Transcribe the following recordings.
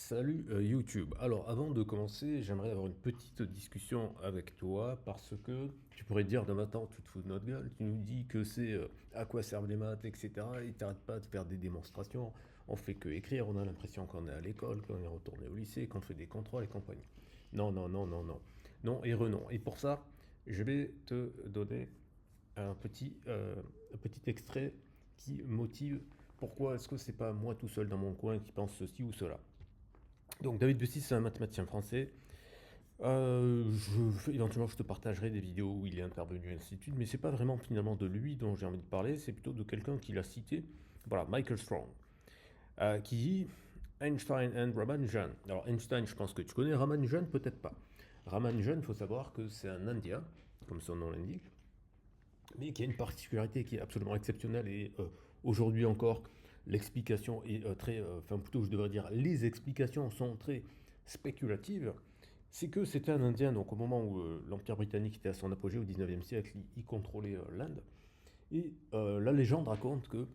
Salut YouTube. Alors avant de commencer, j'aimerais avoir une petite discussion avec toi parce que tu pourrais dire d'un matin, tu te fous de notre gueule, tu nous dis que c'est à quoi servent les maths, etc. Et t'arrêtes pas de faire des démonstrations, on fait que écrire, on a l'impression qu'on est à l'école, qu'on est retourné au lycée, qu'on fait des contrôles et compagnie. Non, non, non, non, non. Non et renon. Et pour ça, je vais te donner un petit extrait qui motive pourquoi est-ce que c'est pas moi tout seul dans mon coin qui pense ceci ou cela. Donc David Bussi, c'est un mathématicien français. Éventuellement, je te partagerai des vidéos où il est intervenu et ainsi de suite, mais c'est pas vraiment finalement de lui dont j'ai envie de parler, c'est plutôt de quelqu'un qui l'a cité, voilà, Michael Strong, qui dit Einstein and Ramanujan. Alors Einstein, je pense que tu connais, Ramanujan, peut-être pas. Ramanujan, il faut savoir que c'est un Indien, comme son nom l'indique, mais qui a une particularité qui est absolument exceptionnelle et aujourd'hui encore, l'explication est très, enfin plutôt je devrais dire, les explications sont très spéculatives. C'est que c'était un Indien, donc au moment où l'Empire britannique était à son apogée au 19e siècle, il contrôlait l'Inde. Et la légende raconte que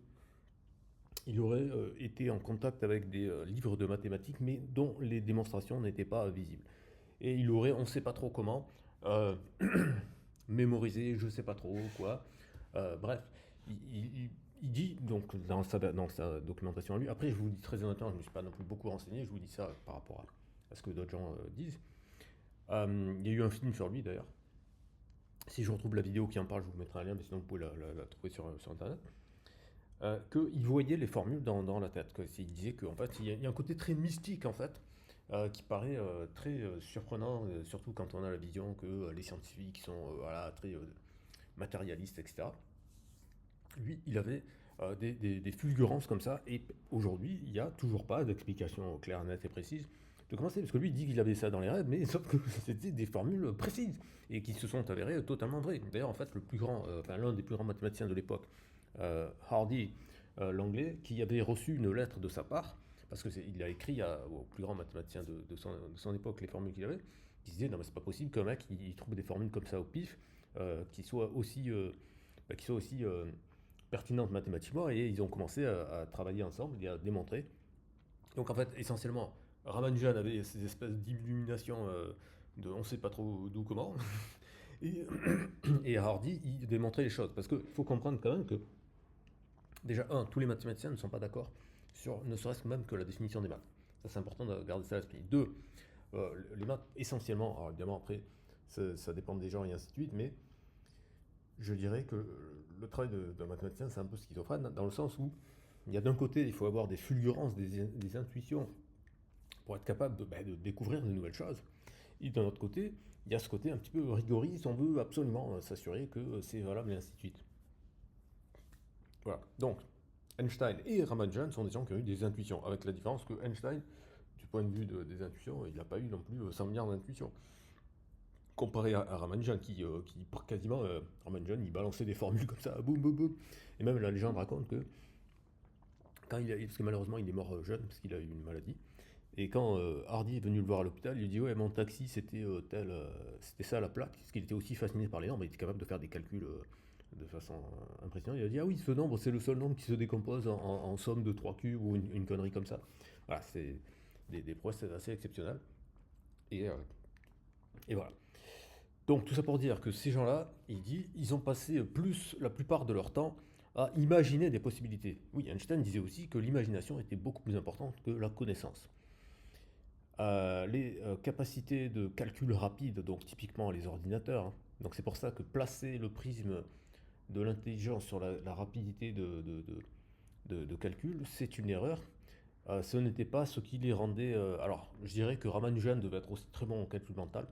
il aurait été en contact avec des livres de mathématiques, mais dont les démonstrations n'étaient pas visibles. Et il aurait, on ne sait pas trop comment, euh, mémorisé, je ne sais pas trop quoi. Bref, il dit, donc dans sa documentation à lui, après je vous dis très honnêtement, je ne me suis pas non plus beaucoup renseigné, je vous dis ça par rapport à ce que d'autres gens disent. Il y a eu un film sur lui d'ailleurs. Si je retrouve la vidéo qui en parle, je vous mettrai un lien, mais sinon vous pouvez la trouver sur Internet. Qu'il voyait les formules dans la tête. Il disait qu'en fait, il y a un côté très mystique en fait, qui paraît très surprenant, surtout quand on a la vision que les scientifiques sont voilà, très matérialistes, etc. Lui, il avait des fulgurances comme ça, et aujourd'hui, il n'y a toujours pas d'explication claire, nette et précise de comment c'est, parce que lui il dit qu'il avait ça dans les rêves, mais sauf que c'était des formules précises, et qui se sont avérées totalement vraies. D'ailleurs, en fait, l'un des plus grands mathématiciens de l'époque, Hardy, l'anglais, qui avait reçu une lettre de sa part, parce qu'il a écrit au plus grand mathématicien de son époque les formules qu'il avait, qui disait non mais c'est pas possible qu'un mec il trouve des formules comme ça au pif, qui soient aussi pertinentes mathématiquement, et ils ont commencé à travailler ensemble et à démontrer. Donc en fait, essentiellement, Ramanujan avait ces espèces d'illuminations de on sait pas trop d'où comment, et, et Hardy, il démontrait les choses. Parce qu'il faut comprendre quand même que, déjà, tous les mathématiciens ne sont pas d'accord sur ne serait-ce que même que la définition des maths. Ça, c'est important de garder ça à l'esprit. Deux, les maths, essentiellement, alors évidemment, après, ça dépend des gens et ainsi de suite, mais je dirais que le travail d'un mathématicien, c'est un peu schizophrène, dans le sens où il y a d'un côté, il faut avoir des fulgurances, des intuitions pour être capable de découvrir de nouvelles choses. Et d'un autre côté, il y a ce côté un petit peu rigoriste, on veut absolument s'assurer que c'est valable et ainsi de suite. Voilà. Donc, Einstein et Ramanujan sont des gens qui ont eu des intuitions, avec la différence que Einstein, du point de vue des intuitions, il n'a pas eu non plus 100 milliards d'intuitions. Comparé à Ramanujan, qui quasiment, Ramanujan, il balançait des formules comme ça, boum, boum, boum. Et même la légende raconte que, parce que malheureusement il est mort jeune, parce qu'il a eu une maladie, et quand Hardy est venu le voir à l'hôpital, il lui dit ouais mon taxi c'était ça la plaque, parce qu'il était aussi fasciné par les nombres, il était capable de faire des calculs de façon impressionnante. Il a dit ah oui ce nombre c'est le seul nombre qui se décompose en somme de 3 cubes ou une connerie comme ça. Voilà, c'est des prouesses assez exceptionnelles. Et, euh, et voilà. Donc tout ça pour dire que ces gens-là, il dit, ils ont passé la plupart de leur temps à imaginer des possibilités. Oui, Einstein disait aussi que l'imagination était beaucoup plus importante que la connaissance. Les capacités de calcul rapide, donc typiquement les ordinateurs, hein. Donc c'est pour ça que placer le prisme de l'intelligence sur la rapidité de calcul, c'est une erreur. Ce n'était pas ce qui les rendait. Alors, je dirais que Ramanujan devait être aussi très bon en calcul mental,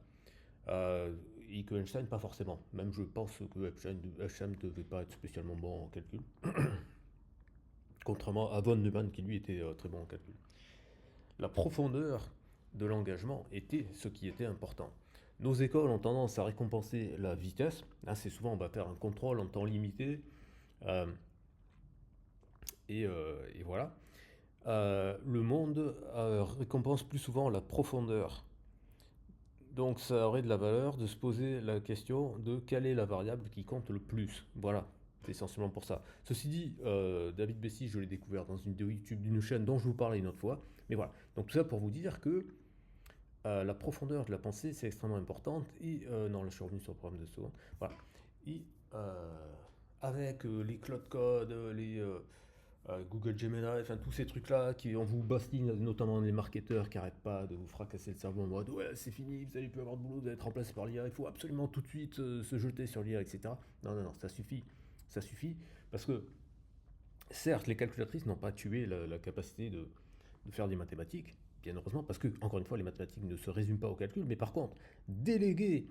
et que Einstein pas forcément. Même je pense que Einstein ne devait pas être spécialement bon en calcul, contrairement à von Neumann qui lui était très bon en calcul. La profondeur de l'engagement était ce qui était important. Nos écoles ont tendance à récompenser la vitesse. Là, c'est souvent on va faire un contrôle en temps limité. euh, et voilà. Le monde récompense plus souvent la profondeur. Donc ça aurait de la valeur de se poser la question de quelle est la variable qui compte le plus. Voilà. C'est essentiellement pour ça. Ceci dit, David Bessy, je l'ai découvert dans une vidéo YouTube d'une chaîne dont je vous parlais une autre fois. Mais voilà. Donc tout ça pour vous dire que la profondeur de la pensée, c'est extrêmement importante. Et non, là, je suis revenu sur le problème de seconde. Voilà. Et avec les cloud codes, Google Gemini, enfin tous ces trucs-là qui on vous bastinent, notamment les marketeurs qui n'arrêtent pas de vous fracasser le cerveau en mode ouais, c'est fini, vous allez plus avoir de boulot, vous allez être remplacé par l'IA, il faut absolument tout de suite se jeter sur l'IA, etc. Non, non, non, ça suffit. Ça suffit parce que certes, les calculatrices n'ont pas tué la capacité de faire des mathématiques, bien heureusement, parce que, encore une fois, les mathématiques ne se résument pas au calcul, mais par contre, déléguer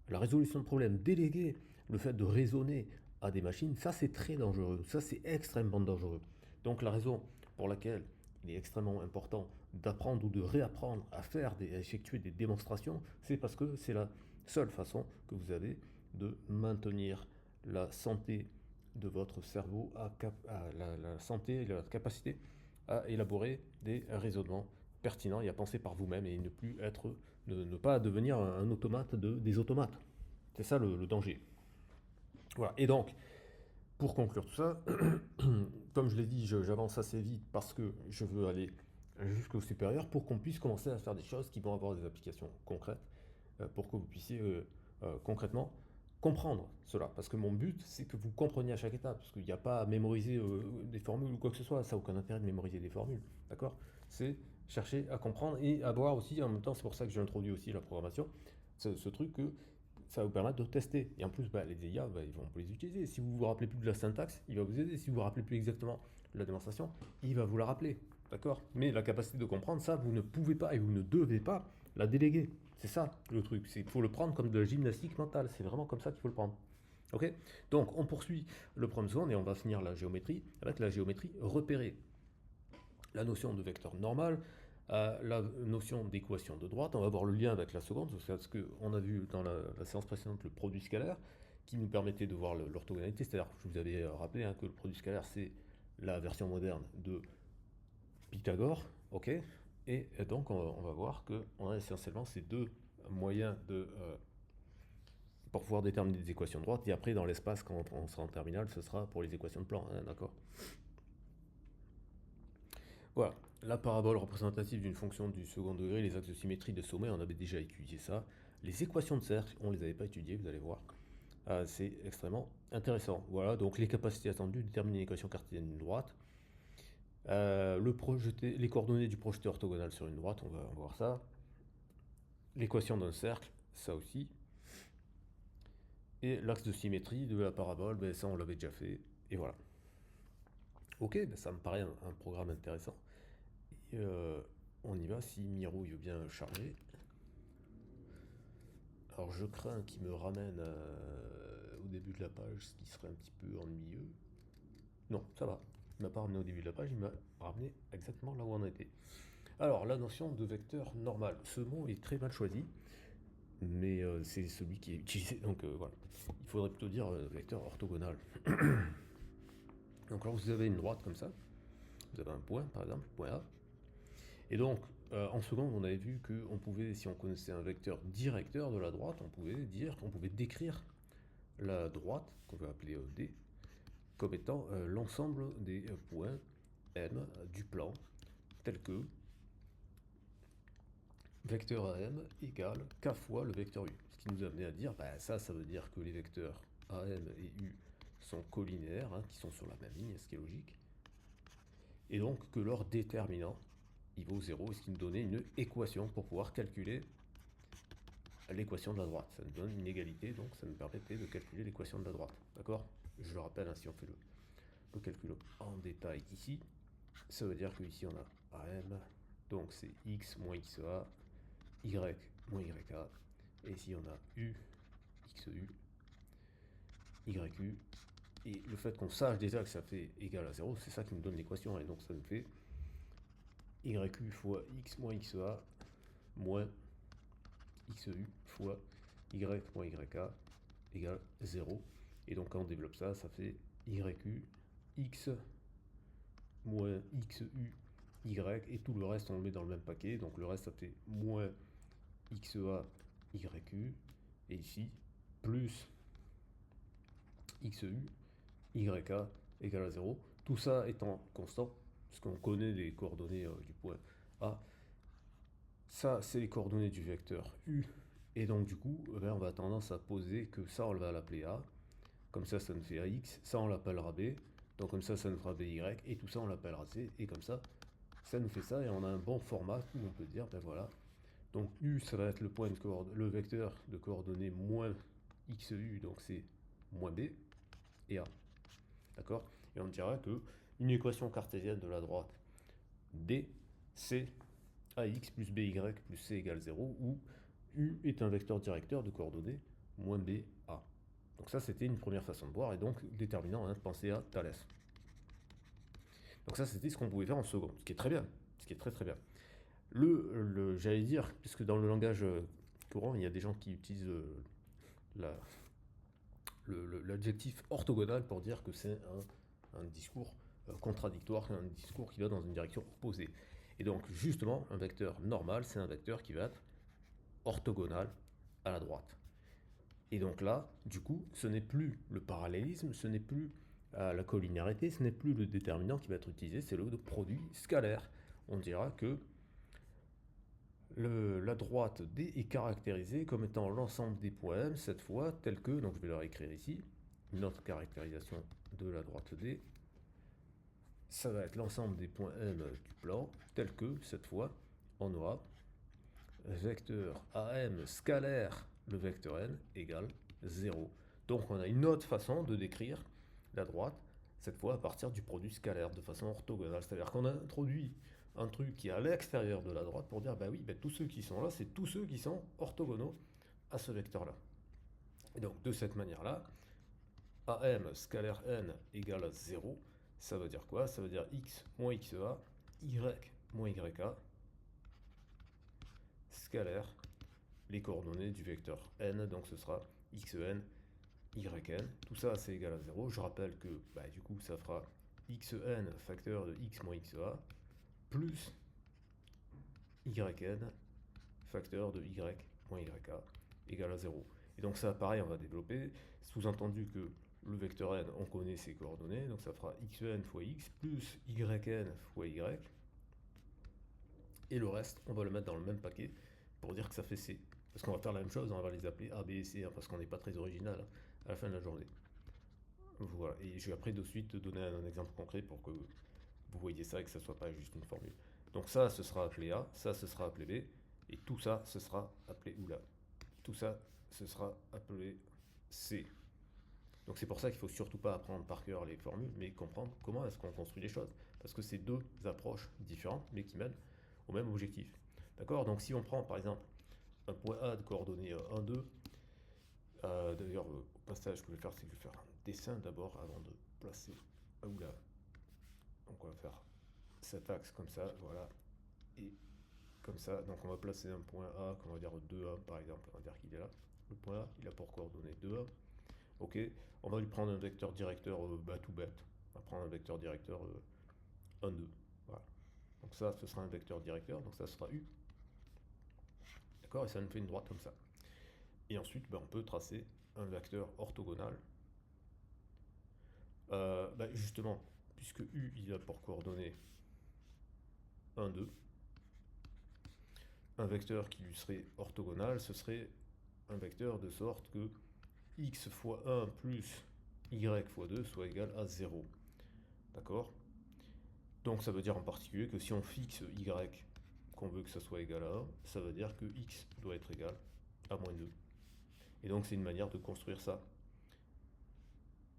la résolution de problèmes, déléguer le fait de raisonner à des machines, ça c'est très dangereux, ça c'est extrêmement dangereux. Donc la raison pour laquelle il est extrêmement important d'apprendre ou de réapprendre à effectuer des démonstrations, c'est parce que c'est la seule façon que vous avez de maintenir la santé de votre cerveau, la santé et la capacité à élaborer des raisonnements pertinents et à penser par vous-même et ne pas devenir un automate des automates. C'est ça le danger. Voilà. Et donc, pour conclure tout ça, comme je l'ai dit, j'avance assez vite parce que je veux aller jusqu'au supérieur pour qu'on puisse commencer à faire des choses qui vont avoir des applications concrètes, pour que vous puissiez concrètement comprendre cela. Parce que mon but, c'est que vous compreniez à chaque étape, parce qu'il n'y a pas à mémoriser des formules ou quoi que ce soit, ça n'a aucun intérêt de mémoriser des formules, d'accord? C'est chercher à comprendre et à voir aussi, en même temps, c'est pour ça que j'ai introduit aussi la programmation, ce truc que ça va vous permettre de tester. Et en plus, les IA, ils vont les utiliser. Si vous vous rappelez plus de la syntaxe, il va vous aider. Si vous vous rappelez plus exactement de la démonstration, il va vous la rappeler. D'accord? Mais la capacité de comprendre, ça, vous ne pouvez pas et vous ne devez pas la déléguer. C'est ça le truc. Il faut le prendre comme de la gymnastique mentale. C'est vraiment comme ça qu'il faut le prendre. Ok? Donc, on poursuit le problème seconde et on va finir la géométrie avec la géométrie repérée. La notion de vecteur normal, la notion d'équation de droite. On va voir le lien avec la seconde, parce qu'on a vu dans la séance précédente le produit scalaire qui nous permettait de voir l'orthogonalité. C'est-à-dire, je vous avais rappelé que le produit scalaire, c'est la version moderne de Pythagore. Ok? Et donc, on va voir qu'on a essentiellement ces deux moyens pour pouvoir déterminer des équations de droite. Et après, dans l'espace, quand on sera en terminale, ce sera pour les équations de plan. Hein, d'accord? Voilà, la parabole représentative d'une fonction du second degré, les axes de symétrie de sommet, on avait déjà étudié ça. Les équations de cercle, on ne les avait pas étudiées, vous allez voir. C'est extrêmement intéressant. Voilà, donc les capacités attendues, déterminer l'équation cartésienne d'une droite. Les coordonnées du projeté orthogonal sur une droite, on va voir ça. L'équation d'un cercle, ça aussi. Et l'axe de symétrie de la parabole, ça on l'avait déjà fait. Et voilà. Ok, ça me paraît un programme intéressant. Et, on y va si Miro veut bien charger. Alors je crains qu'il me ramène au début de la page, ce qui serait un petit peu ennuyeux. Non, ça va. Il m'a pas ramené au début de la page, il m'a ramené exactement là où on était. Alors, la notion de vecteur normal. Ce mot est très mal choisi, mais c'est celui qui est utilisé. Donc voilà. Il faudrait plutôt dire vecteur orthogonal. Donc là, vous avez une droite comme ça. Vous avez un point, par exemple, point A. Et donc, en seconde, on avait vu qu'on pouvait, si on connaissait un vecteur directeur de la droite, on pouvait décrire la droite, qu'on va appeler D, comme étant l'ensemble des points M du plan, tel que vecteur AM égale K fois le vecteur U. Ce qui nous a amené à dire, ça veut dire que les vecteurs AM et U sont collinéaires, qui sont sur la même ligne, ce qui est logique, et donc que leur déterminant, il vaut 0, ce qui nous donnait une équation pour pouvoir calculer l'équation de la droite. Ça nous donne une égalité, donc ça nous permettait de calculer l'équation de la droite. D'accord? Je le rappelle, si on fait le calcul en détail ici, ça veut dire que ici on a AM, donc c'est x moins xa, y moins yk, et ici on a u, xu, yu, et le fait qu'on sache déjà que ça fait égal à 0, c'est ça qui nous donne l'équation, et donc ça nous fait yu fois x moins xa moins xu fois y moins yk égale 0. Et donc quand on développe ça, ça fait yu x moins xu y, et tout le reste on le met dans le même paquet, donc le reste ça fait moins xa yq, et ici plus xu YA égale à 0. Tout ça étant constant, puisqu'on connaît les coordonnées du point A. Ça, c'est les coordonnées du vecteur U. Et donc, du coup, on va tendance à poser que ça, on va l'appeler A. Comme ça nous fait AX. Ça, on l'appellera B. Donc, comme ça nous fera BY. Et tout ça, on l'appellera C. Et comme ça nous fait ça. Et on a un bon format où on peut dire, ben voilà. Donc, U, ça va être le vecteur de coordonnées moins XU. Donc, c'est moins B et A. D'accord? Et on dira que une équation cartésienne de la droite D, c'est AX plus BY plus C égale 0, où U est un vecteur directeur de coordonnées moins B, A. Donc ça, c'était une première façon de voir, et donc déterminant, hein, penser à Thalès. Donc ça, c'était ce qu'on pouvait faire en seconde, ce qui est très bien, ce qui est très très bien. J'allais dire, puisque dans le langage courant, il y a des gens qui utilisent l'adjectif orthogonal pour dire que c'est un discours contradictoire, un discours qui va dans une direction opposée. Et donc, justement, un vecteur normal, c'est un vecteur qui va être orthogonal à la droite. Et donc là, du coup, ce n'est plus le parallélisme, ce n'est plus la collinéarité, ce n'est plus le déterminant qui va être utilisé, c'est le produit scalaire. On dira que la droite D est caractérisée comme étant l'ensemble des points M, cette fois, tel que, donc je vais le réécrire ici, une autre caractérisation de la droite D, ça va être l'ensemble des points M du plan, tel que, cette fois, on aura vecteur AM scalaire, le vecteur N, égale 0. Donc on a une autre façon de décrire la droite, cette fois à partir du produit scalaire, de façon orthogonale. C'est-à-dire qu'on a introduit un truc qui est à l'extérieur de la droite pour dire, bah oui, bah tous ceux qui sont là, c'est tous ceux qui sont orthogonaux à ce vecteur-là. Et donc de cette manière-là, AM scalaire N égale à 0, ça veut dire quoi? Ça veut dire X moins XA, Y moins YA, scalaire, les coordonnées du vecteur N, donc ce sera XN, YN, tout ça c'est égal à 0. Je rappelle que bah, du coup ça fera XN facteur de X moins XA, plus YN facteur de Y moins YA égale à 0. Et donc ça pareil on va développer, sous-entendu que le vecteur n, on connaît ses coordonnées, donc ça fera xn fois x plus yn fois y. Et le reste, on va le mettre dans le même paquet pour dire que ça fait c. Parce qu'on va faire la même chose, on va les appeler a, b et c, hein, parce qu'on n'est pas très original hein, à la fin de la journée. Voilà, et je vais après de suite te donner un exemple concret pour que vous voyez ça et que ça ne soit pas juste une formule. Donc ça, ce sera appelé A, ça, ce sera appelé B, et tout ça, ce sera appelé oula. Tout ça, ce sera appelé C. Donc c'est pour ça qu'il ne faut surtout pas apprendre par cœur les formules, mais comprendre comment est-ce qu'on construit les choses. Parce que c'est deux approches différentes, mais qui mènent au même objectif. D'accord? Donc si on prend par exemple un point A de coordonnées 1, 2, d'ailleurs au passage, ce que je vais faire, c'est que je vais faire un dessin d'abord avant de placer. Oula. Donc on va faire cet axe comme ça, voilà. Et comme ça, donc on va placer un point A, qu'on va dire 2A par exemple, on va dire qu'il est là. Le point A, il a pour coordonnées 2A. Ok, on va lui prendre un vecteur directeur tout bête. On va prendre un vecteur directeur 1, 2. Voilà. Donc ça, ce sera un vecteur directeur, donc ça sera U. D'accord? Et ça nous fait une droite comme ça. Et ensuite, on peut tracer un vecteur orthogonal. Justement, puisque U, il a pour coordonnées 1, 2, un vecteur qui lui serait orthogonal, ce serait un vecteur de sorte que x fois 1 plus y fois 2 soit égal à 0. D'accord? Donc ça veut dire en particulier que si on fixe y qu'on veut que ça soit égal à 1, ça veut dire que x doit être égal à moins 2. Et donc c'est une manière de construire ça.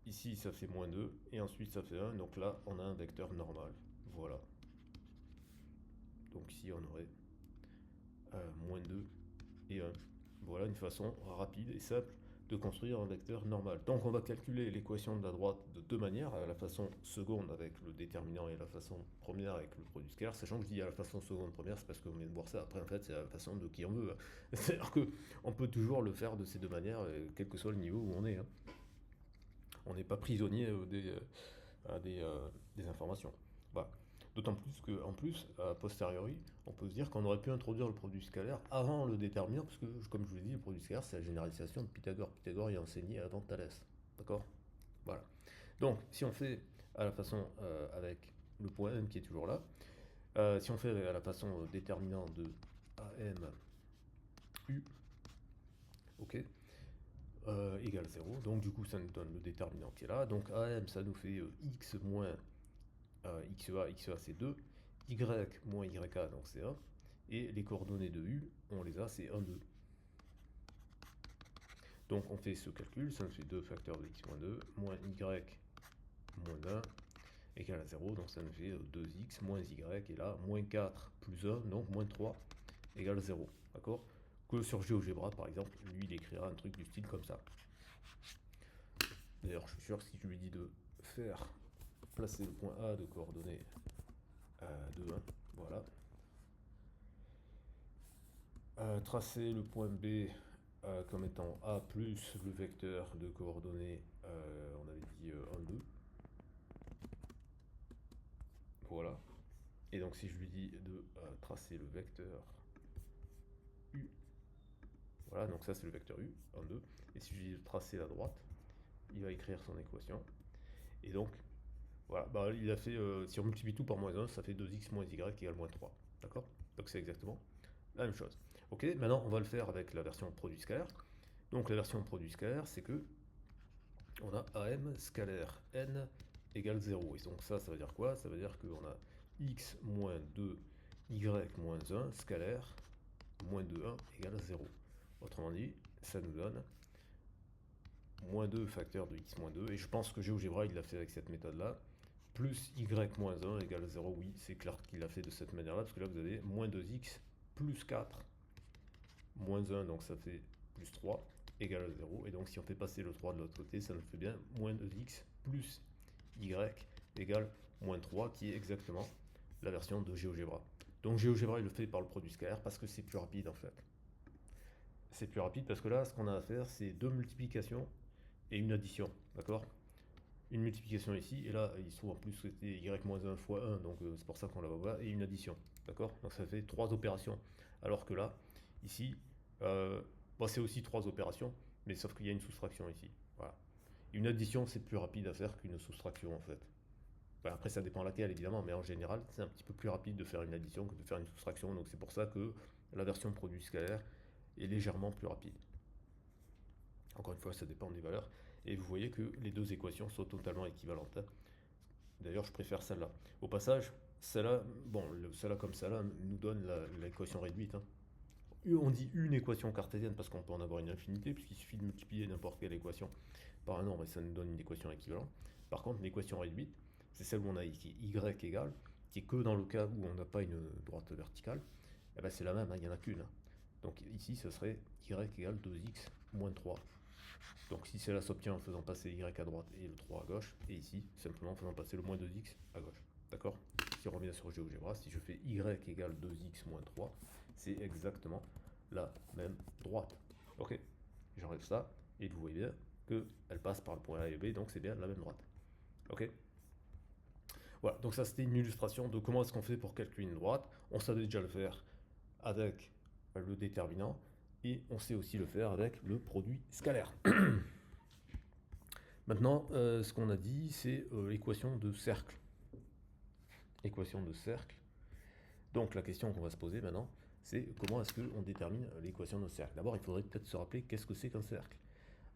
Ici ça fait moins 2 et ensuite ça fait 1, donc là on a un vecteur normal. Voilà. Donc ici on aurait moins 2 et 1. Voilà une façon rapide et simple de construire un vecteur normal. Donc on va calculer l'équation de la droite de deux manières, à la façon seconde avec le déterminant et la façon première avec le produit scalaire, sachant que je dis à la façon seconde première, c'est parce qu'on vient de voir ça, après en fait c'est à la façon de qui on veut. C'est-à-dire qu'on peut toujours le faire de ces deux manières, quel que soit le niveau où on est. Hein. On n'est pas prisonnier des informations. Voilà. D'autant plus qu'en plus, a posteriori, on peut se dire qu'on aurait pu introduire le produit scalaire avant le déterminant, parce que, comme je vous l'ai dit, le produit scalaire, c'est la généralisation de Pythagore. Pythagore y a enseigné avant Thalès. D'accord? Voilà. Donc, si on fait à la façon avec le point M qui est toujours là, si on fait à la façon déterminant de AM U, ok, égale 0, donc du coup ça nous donne le déterminant qui est là, donc AM ça nous fait X moins XEA c'est 2, Y moins YA donc c'est 1, et les coordonnées de U, on les a, c'est 1, 2. Donc on fait ce calcul, ça nous fait 2 facteurs de x moins 2, moins y moins 1, égale à 0, donc ça nous fait 2x moins y, et là, moins 4 plus 1, donc moins 3, égale 0, d'accord? Que sur GeoGebra, par exemple, lui, il écrira un truc du style comme ça. D'ailleurs, je suis sûr que si je lui dis de faire placer le point A de coordonnées de 1, voilà. Tracer le point B comme étant A plus le vecteur de coordonnées, on avait dit 1, 2. Voilà. Et donc si je lui dis de tracer le vecteur U, voilà, donc ça c'est le vecteur U, 1, 2. Et si je lui dis de tracer la droite, il va écrire son équation. Et donc, voilà, bah, il a fait, si on multiplie tout par moins 1, ça fait 2x moins y égale moins 3. D'accord? Donc c'est exactement la même chose. Ok, maintenant on va le faire avec la version produit scalaire. Donc la version produit scalaire, c'est que on a AM scalaire n égale 0. Et donc ça veut dire quoi? Ça veut dire qu'on a x moins 2, y moins 1 scalaire moins 2, 1 égale 0. Autrement dit, ça nous donne moins 2 facteur de x moins 2. Et je pense que GeoGebra, il l'a fait avec cette méthode-là. Plus y moins 1 égale 0. Oui, c'est clair qu'il l'a fait de cette manière-là, parce que là, vous avez moins 2x plus 4 moins 1, donc ça fait plus 3 égale 0. Et donc si on fait passer le 3 de l'autre côté, ça nous fait bien moins 2x plus y égale moins 3, qui est exactement la version de GeoGebra. Donc GeoGebra, il le fait par le produit scalaire parce que c'est plus rapide en fait. C'est plus rapide parce que là, ce qu'on a à faire, c'est deux multiplications et une addition, d'accord? Une multiplication ici, et là, il se trouve en plus que c'était y-1 fois 1, donc c'est pour ça qu'on la voit, et une addition, d'accord? Donc ça fait trois opérations. Alors que là, ici, bon, c'est aussi trois opérations, mais sauf qu'il y a une soustraction ici. Voilà. Une addition, c'est plus rapide à faire qu'une soustraction, en fait. Enfin, après, ça dépend laquelle, évidemment, mais en général, c'est un petit peu plus rapide de faire une addition que de faire une soustraction, donc c'est pour ça que la version produit scalaire est légèrement plus rapide. Encore une fois, ça dépend des valeurs. Et vous voyez que les deux équations sont totalement équivalentes. D'ailleurs, je préfère celle-là. Au passage, celle-là, bon, celle-là comme celle-là nous donne l'équation réduite. Hein. On dit une équation cartésienne parce qu'on peut en avoir une infinité, puisqu'il suffit de multiplier n'importe quelle équation par un nombre et ça nous donne une équation équivalente. Par contre, l'équation réduite, c'est celle où on a ici y égale, qui est que dans le cas où on n'a pas une droite verticale, et ben c'est la même, hein, il n'y en a qu'une. Hein. Donc ici, ce serait y égale 2x moins 3. Donc si cela s'obtient en faisant passer y à droite et le 3 à gauche, et ici, simplement en faisant passer le moins 2x à gauche. D'accord? Si on revient sur GeoGebra, si je fais y égale 2x moins 3, c'est exactement la même droite. Ok? J'enlève ça, et vous voyez bien qu'elle passe par le point A et B, donc c'est bien la même droite. Ok? Voilà, donc ça c'était une illustration de comment est-ce qu'on fait pour calculer une droite. On savait déjà le faire avec le déterminant, et on sait aussi le faire avec le produit scalaire. Maintenant, ce qu'on a dit, c'est l'équation de cercle. Équation de cercle. Donc la question qu'on va se poser maintenant, c'est comment est-ce qu'on détermine l'équation de cercle. D'abord, il faudrait peut-être se rappeler qu'est-ce que c'est qu'un cercle.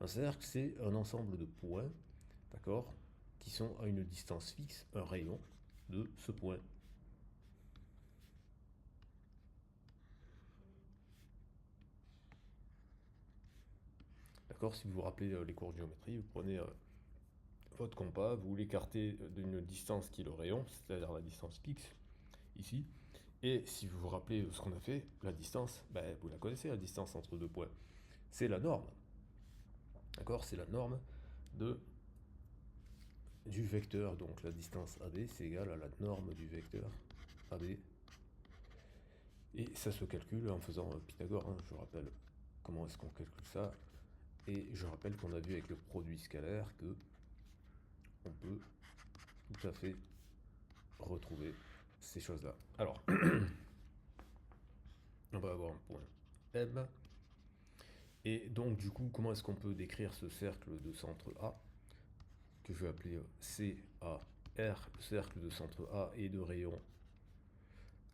Un cercle, c'est un ensemble de points, d'accord, qui sont à une distance fixe, un rayon de ce point. D'accord, si vous vous rappelez les cours de géométrie, vous prenez votre compas, vous l'écartez d'une distance qui est le rayon, c'est-à-dire la distance fixe, ici. Et si vous vous rappelez ce qu'on a fait, la distance, ben, vous la connaissez, la distance entre deux points. C'est la norme. D'accord? C'est la norme du vecteur. Donc la distance AB, c'est égal à la norme du vecteur AB. Et ça se calcule en faisant Pythagore. Hein. Je rappelle comment est-ce qu'on calcule ça. Et je rappelle qu'on a vu avec le produit scalaire que on peut tout à fait retrouver ces choses-là. Alors, on va avoir un point M. Et donc, du coup, comment est-ce qu'on peut décrire ce cercle de centre A, que je vais appeler CAR, le cercle de centre A et de rayon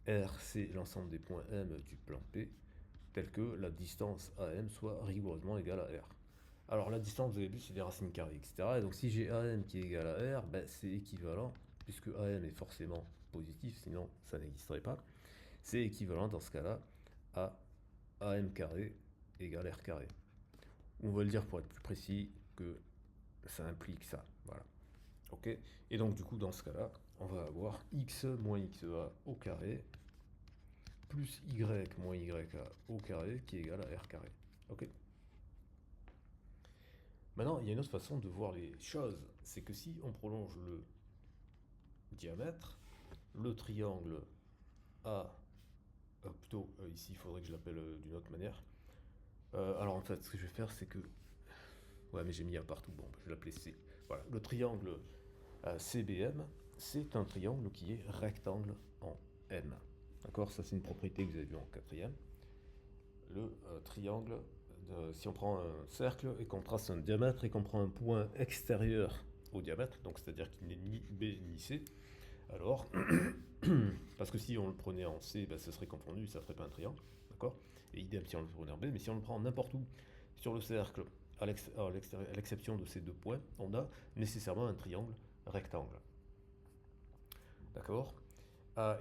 R, c'est l'ensemble des points M du plan P, tel que la distance AM soit rigoureusement égale à R. Alors la distance, vous avez vu, c'est des racines carrées, etc. Et donc si j'ai AM qui est égal à R, ben, c'est équivalent, puisque AM est forcément positif, sinon ça n'existerait pas, c'est équivalent dans ce cas-là à AM carré égale R carré. On va le dire pour être plus précis que ça implique ça. Voilà. Ok. Et donc du coup dans ce cas-là, on va avoir x moins xa au carré plus y moins ya au carré qui est égal à r carré. Ok. Maintenant, il y a une autre façon de voir les choses, c'est que si on prolonge le diamètre, le triangle A, plutôt ici il faudrait que je l'appelle d'une autre manière. Alors en fait, ce que je vais faire, c'est que... Ouais, mais j'ai mis A partout, bon, je vais l'appeler C. Voilà, le triangle CBM, c'est un triangle qui est rectangle en M. D'accord. Ça, c'est une propriété que vous avez vue en quatrième. Le triangle, si on prend un cercle et qu'on trace un diamètre et qu'on prend un point extérieur au diamètre, donc c'est-à-dire qu'il n'est ni B ni C, alors, parce que si on le prenait en C, ben, ce serait confondu, ça ne ferait pas un triangle, d'accord. Et idem si on le prenait en B, mais si on le prend n'importe où sur le cercle, à l'exception de ces deux points, on a nécessairement un triangle rectangle. D'accord.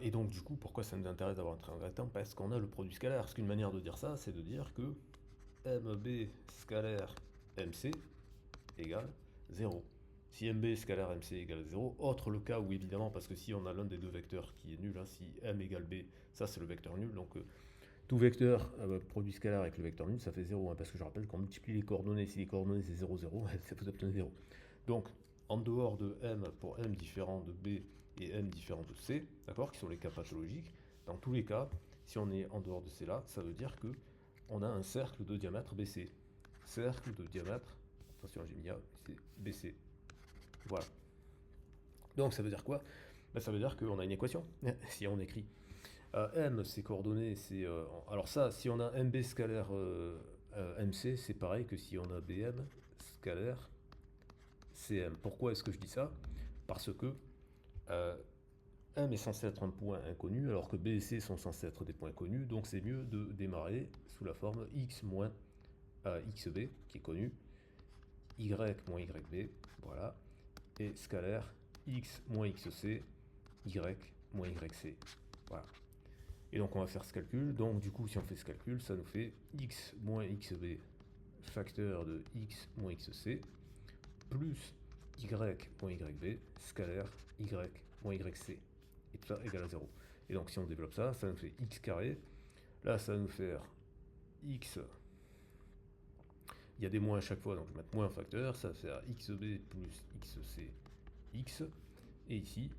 Et donc du coup, pourquoi ça nous intéresse d'avoir un triangle rectangle? Parce qu'on a le produit scalaire. Parce qu'une manière de dire ça, c'est de dire que MB scalaire MC égale 0. Si MB scalaire MC égale 0, autre le cas où évidemment, parce que si on a l'un des deux vecteurs qui est nul, hein, si M égale B, ça c'est le vecteur nul, donc tout vecteur produit scalaire avec le vecteur nul, ça fait 0, hein, parce que je rappelle qu'on multiplie les coordonnées, si les coordonnées c'est 0, 0, ça vous obtenez 0. Donc, en dehors de M, pour M différent de B et M différent de C, d'accord, qui sont les cas pathologiques, dans tous les cas, si on est en dehors de C là, ça veut dire que on a un cercle de diamètre BC. Cercle de diamètre, attention j'ai mis A, c'est BC. Voilà. Donc ça veut dire quoi? Ben, ça veut dire qu'on a une équation, si on écrit M, ses coordonnées, c'est... alors ça, si on a MB scalaire MC, c'est pareil que si on a BM scalaire CM. Pourquoi est-ce que je dis ça? Parce que M est censé être un point inconnu, alors que B et C sont censés être des points connus, donc c'est mieux de démarrer sous la forme X moins XB, qui est connu, Y moins YB, voilà, et scalaire X moins XC, Y moins YC, voilà. Et donc on va faire ce calcul, donc du coup si on fait ce calcul, ça nous fait X moins XB facteur de X moins XC, plus Y moins YB, scalaire Y moins YC, et tout ça égale à 0. Et donc si on développe ça, ça nous fait X carré, là ça va nous faire X, il y a des moins à chaque fois, donc je vais mettre moins un facteur, ça va faire XB plus XC, X, et ici,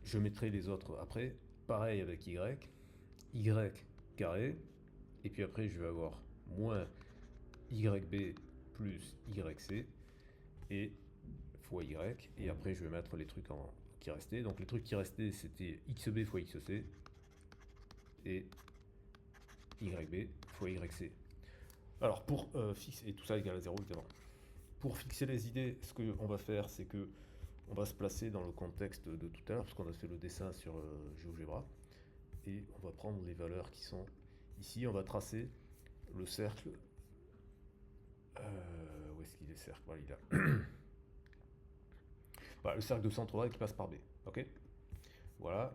je mettrai les autres après, pareil avec Y, Y carré, et puis après je vais avoir moins YB plus YC, et fois Y, et après je vais mettre les trucs qui restaient. Donc les trucs qui restaient c'était XB fois XC, et YB fois YC. Alors pour fixer, et tout ça égale à 0 évidemment. Pour fixer les idées, ce qu'on va faire, c'est que on va se placer dans le contexte de tout à l'heure, parce qu'on a fait le dessin sur GeoGebra, et on va prendre les valeurs qui sont ici, on va tracer le cercle. Où est-ce qu'il est le cercle? Voilà, il a. Voilà, le cercle de centre A qui passe par B. Ok. Voilà.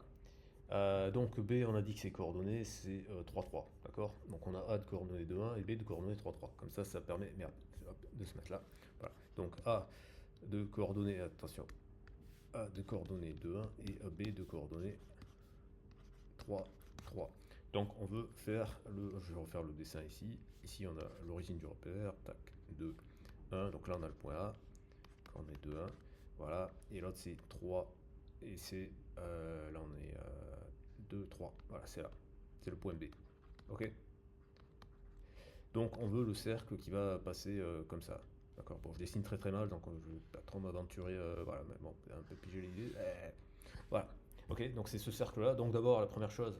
Donc B, on a dit que ses coordonnées, c'est 3, 3. D'accord. Donc on a A de coordonnées 2, 1 et B de coordonnées 3, 3. Comme ça permet de se mettre là. Voilà. Donc A de coordonnées, attention, A de coordonnées 2, 1 et B de coordonnées 3, 3. Donc on veut faire je vais refaire le dessin ici. Ici on a l'origine du repère, tac, 2, 1. Donc là on a le point A, coordonnées 2, 1. Voilà. Et l'autre c'est 3 et c'est là on est 2, 3. Voilà, c'est là. C'est le point B. Ok. Donc on veut le cercle qui va passer comme ça. D'accord. Bon, je dessine très très mal, donc je ne vais pas trop m'aventurer. Voilà, mais bon, un peu piger l'idée. Voilà. Ok, donc c'est ce cercle-là. Donc d'abord, la première chose,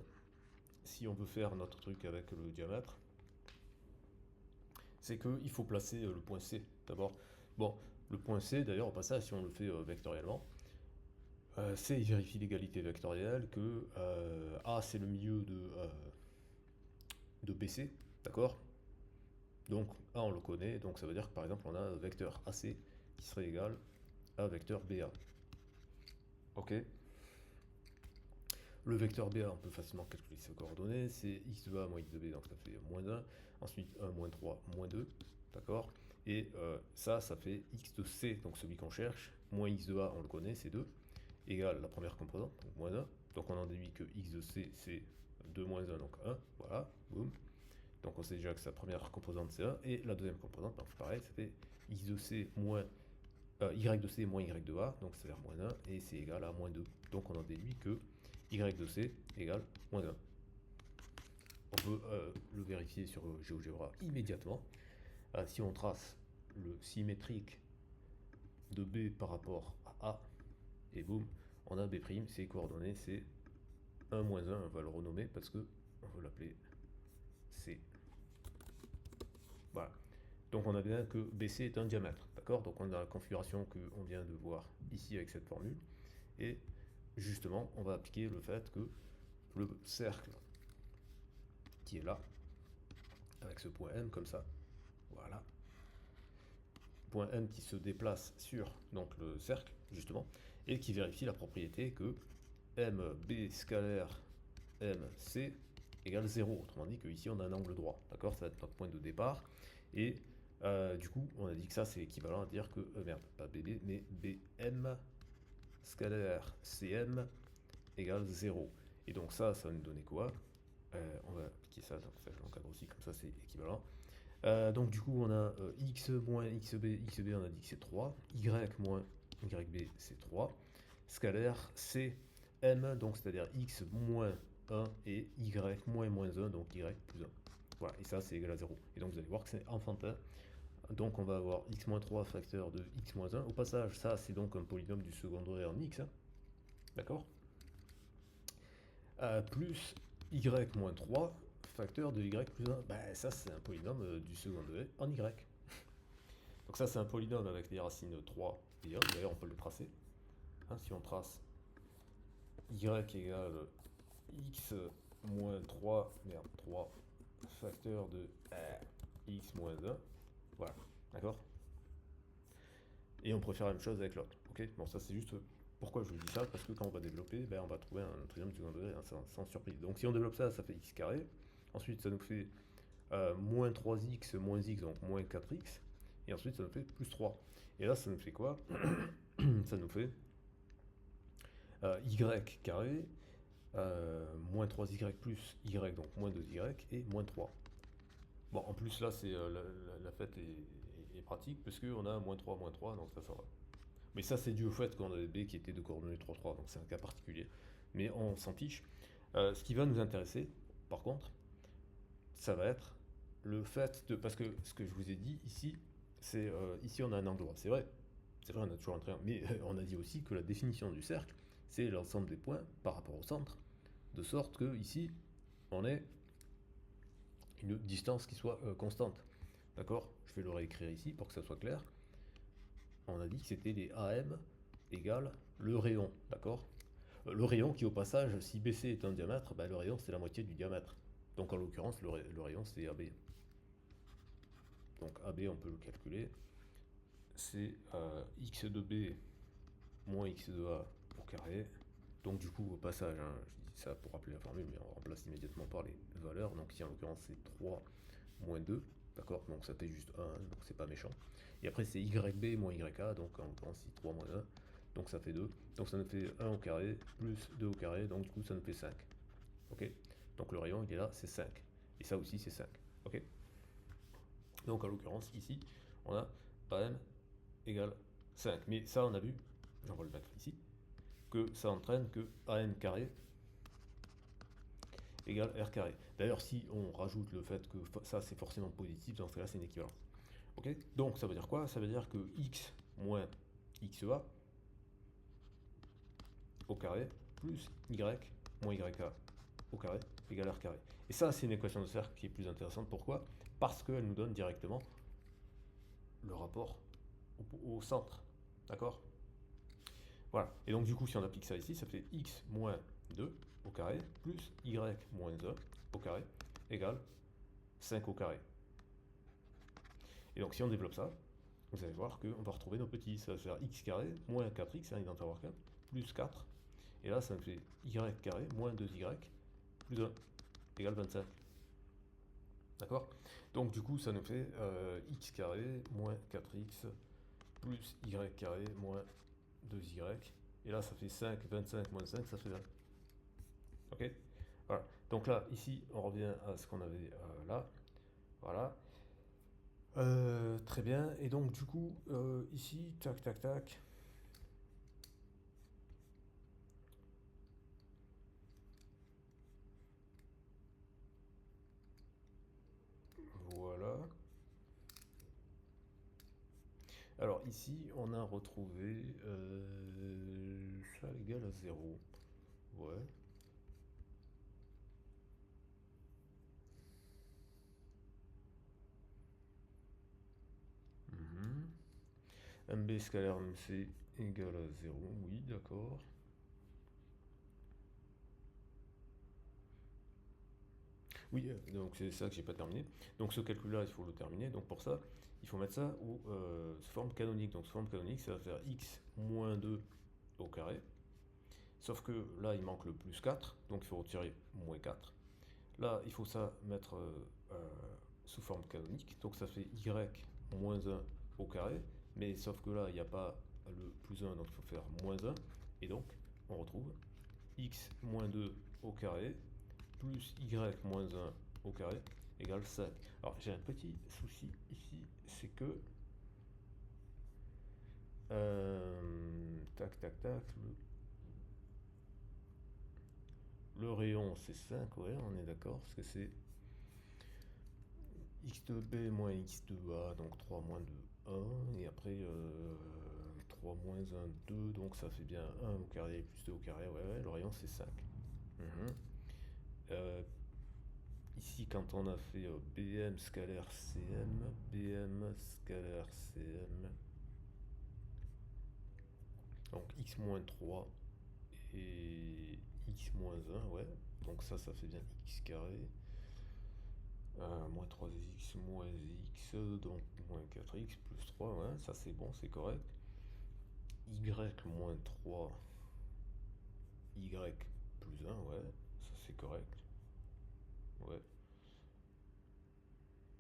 si on veut faire notre truc avec le diamètre, c'est qu'il faut placer le point C d'abord. Bon, Le point C, d'ailleurs, au passage, si on le fait vectoriellement, C il vérifie l'égalité vectorielle, que A c'est le milieu de BC, d'accord? Donc A on le connaît, donc ça veut dire que par exemple on a un vecteur AC qui serait égal à vecteur BA. Ok? Le vecteur BA, on peut facilement calculer ses coordonnées, c'est x de A moins x de B, donc ça fait moins 1, ensuite 1, moins 3, moins 2, d'accord? Et ça fait x de C, donc celui qu'on cherche, moins x de A, on le connaît, c'est 2, égale la première composante, donc moins 1, donc on en déduit que x de C, c'est 2 moins 1, donc 1, voilà, boum. Donc on sait déjà que sa première composante c'est 1, et la deuxième composante, c'est pareil, ça fait x de C moins y de C moins y de A, donc ça fait moins 1, et c'est égal à moins 2. Donc on en déduit que y de C égale moins 1. On peut le vérifier sur GeoGebra immédiatement. Si on trace le symétrique de B par rapport à A, et boum, on a B', ses coordonnées c'est 1 moins 1, on va le renommer parce que on veut l'appeler C. Voilà. Donc on a bien que BC est un diamètre, d'accord? Donc on a la configuration qu'on vient de voir ici avec cette formule. Et justement, on va appliquer le fait que le cercle qui est là, avec ce point M comme ça, voilà, point M qui se déplace sur donc, le cercle, justement, et qui vérifie la propriété que MB scalaire MC égale 0. Autrement dit qu'ici on a un angle droit, d'accord? Ça va être notre point de départ. Et du coup, on a dit que ça c'est équivalent à dire que, merde, pas BB, mais BM scalaire CM égale 0. Et donc ça va nous donner quoi? On va appliquer ça, donc ça je l'encadre aussi, comme ça c'est équivalent. Donc du coup on a x moins xb on a dit que c'est 3, y moins yb c'est 3, scalaire c m, donc c'est-à-dire x moins 1 et y moins 1, donc y plus 1. Voilà, et ça c'est égal à 0. Et donc vous allez voir que c'est enfantin. Donc on va avoir x moins 3 facteur de x moins 1. Au passage, ça c'est donc un polynôme du second degré en x, hein. D'accord? Plus y moins 3 facteur de y plus 1. Ben, ça c'est un polynôme du second degré en y. Donc ça c'est un polynôme avec les racines 3 et 1. D'ailleurs on peut le tracer. Hein, si on trace y égale x moins 3, merde, 3 facteur de x moins 1. Voilà, d'accord? Et on pourrait faire la même chose avec l'autre. Ok, bon, ça c'est juste pourquoi je vous dis ça, parce que quand on va développer, ben, on va trouver un triangle du second degré hein, sans surprise. Donc si on développe ça, ça fait x carré. Ensuite, ça nous fait moins 3x moins x, donc moins 4x. Et ensuite, ça nous fait plus 3. Et là, ça nous fait quoi? Ça nous fait y carré, moins 3y plus y, donc moins 2y, et moins 3. Bon, en plus, là, c'est la fête est pratique, parce qu'on a moins 3, donc ça va. Mais ça, c'est dû au fait qu'on a des b qui étaient de coordonnées 3, 3, donc c'est un cas particulier. Mais on s'en fiche. Ce qui va nous intéresser, par contre, ça va être le fait de... Parce que ce que je vous ai dit ici, c'est... ici, on a un angle droit. C'est vrai, on a toujours un triangle. Mais on a dit aussi que la définition du cercle, c'est l'ensemble des points par rapport au centre, de sorte que ici, on ait une distance qui soit constante. D'accord? Je vais le réécrire ici pour que ça soit clair. On a dit que c'était les AM égale le rayon, d'accord? Le rayon qui au passage, si BC est un diamètre, ben, le rayon c'est la moitié du diamètre. Donc en l'occurrence, le rayon c'est AB. Donc AB on peut le calculer. C'est x de B moins x de A au carré. Donc du coup au passage, hein, je dis ça pour rappeler la formule, mais on remplace immédiatement par les valeurs. Donc ici en l'occurrence c'est 3 moins 2. D'accord? Donc ça fait juste 1, donc c'est pas méchant. Et après c'est YB moins YA, donc en l'occurrence c'est 3 moins 1, donc ça fait 2. Donc ça nous fait 1 au carré, plus 2 au carré, donc du coup ça nous fait 5. Ok? Donc le rayon il est là, c'est 5. Et ça aussi c'est 5. Ok? Donc en l'occurrence ici, on a AM égale 5. Mais ça on a vu, on va le mettre ici, que ça entraîne que AM carré égale R carré. D'ailleurs, si on rajoute le fait que ça c'est forcément positif, dans ce cas-là c'est une équivalence. Ok? Donc ça veut dire quoi? Ça veut dire que x moins xa au carré plus y moins yk au carré égale r carré. Et ça c'est une équation de cercle qui est plus intéressante. Pourquoi? Parce qu'elle nous donne directement le rapport au centre. D'accord? Voilà. Et donc du coup, si on applique ça ici, ça fait x moins 2 au carré plus y moins 1 au carré égale 5 au carré. Et donc si on développe ça, vous allez voir qu'on va retrouver nos petits. Ça va faire x carré moins 4x, il doit en avoir 4, plus 4. Et là, ça me fait y carré moins 2y plus 1 égale 25. D'accord? Donc du coup, ça nous fait x carré moins 4x plus y carré moins 2y. Et là, ça fait 5, 25 moins 5, ça fait 20. Ok? Voilà. Donc là, ici, on revient à ce qu'on avait là. Voilà. Très bien. Et donc, du coup, ici, tac, tac, tac. Voilà. Alors ici, on a retrouvé ça égale à 0. Ouais. Mhm. MB scalaire MC égale à 0. Oui, d'accord. Oui, donc c'est ça que j'ai pas terminé. Donc ce calcul-là, il faut le terminer. Donc pour ça, il faut mettre ça sous forme canonique. Donc sous forme canonique, ça va faire x moins 2 au carré. Sauf que là, il manque le plus 4, donc il faut retirer moins 4. Là, il faut ça mettre sous forme canonique, donc ça fait y moins 1 au carré, mais sauf que là, il n'y a pas le plus 1, donc il faut faire moins 1, et donc on retrouve x moins 2 au carré plus y moins 1 au carré égale 5. Alors j'ai un petit souci ici, c'est que tac tac tac, le rayon c'est 5, ouais, on est d'accord, parce que c'est x de b moins x de a, donc 3 moins 2, 1, et après 3 moins 1, 2, donc ça fait bien 1 au carré plus 2 au carré, ouais, ouais, le rayon c'est 5. Mhm. Ici, quand on a fait bm scalaire cm, bm scalaire cm, donc x moins 3 et x moins 1, ouais, donc ça fait bien x carré. Moins 3x moins x, donc moins 4x plus 3, ouais, ça c'est bon, c'est correct. Y moins 3, y plus 1, ouais, ça c'est correct. Ouais,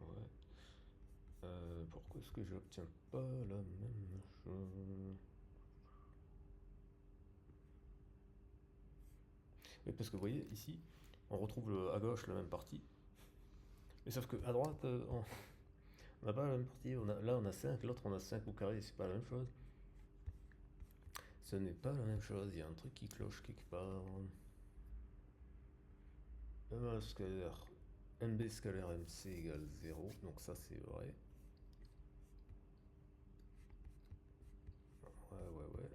ouais. Pourquoi est-ce que j'obtiens pas la même chose? Mais parce que vous voyez, ici, on retrouve à gauche la même partie. Mais sauf que à droite, on n'a pas la même partie. Là, on a 5, l'autre, on a 5 au carré, c'est pas la même chose. Ce n'est pas la même chose, il y a un truc qui cloche quelque part. Scalaire MB scalaire MC égale 0, donc ça c'est vrai. Ouais, ouais, ouais.